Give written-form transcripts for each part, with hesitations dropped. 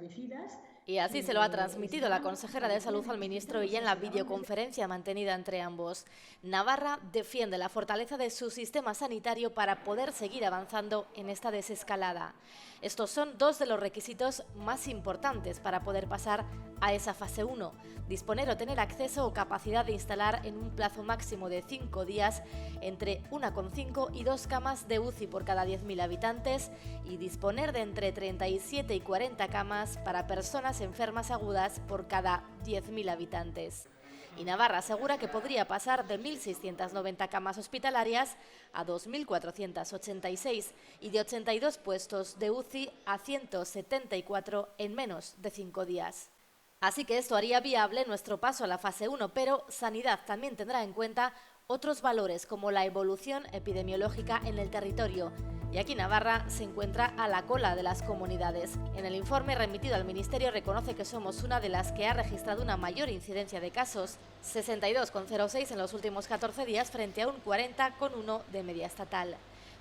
fallecidas. Y así se lo ha transmitido la consejera de Salud al ministro y en la videoconferencia mantenida entre ambos. Navarra defiende la fortaleza de su sistema sanitario para poder seguir avanzando en esta desescalada. Estos son dos de los requisitos más importantes para poder pasar a esa fase 1. Disponer o tener acceso o capacidad de instalar en un plazo máximo de 5 días entre 1,5 y 2 camas de UCI por cada 10.000 habitantes y disponer de entre 37 y 40 camas para personas enfermas agudas por cada 10.000 habitantes. Y Navarra asegura que podría pasar de 1.690 camas hospitalarias a 2.486 y de 82 puestos de UCI a 174 en menos de 5 días. Así que esto haría viable nuestro paso a la fase 1, pero Sanidad también tendrá en cuenta otros valores como la evolución epidemiológica en el territorio. Y aquí Navarra se encuentra a la cola de las comunidades. En el informe remitido al Ministerio reconoce que somos una de las que ha registrado una mayor incidencia de casos, 62,06 en los últimos 14 días frente a un 40,1 de media estatal.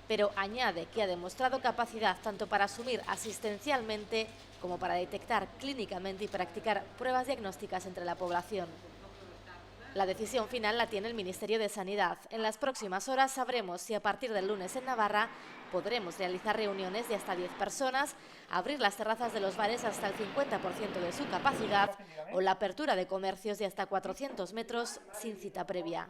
Pero añade que ha demostrado capacidad tanto para asumir asistencialmente como para detectar clínicamente y practicar pruebas diagnósticas entre la población. La decisión final la tiene el Ministerio de Sanidad. En las próximas horas sabremos si a partir del lunes en Navarra podremos realizar reuniones de hasta 10 personas, abrir las terrazas de los bares hasta el 50% de su capacidad o la apertura de comercios de hasta 400 metros sin cita previa.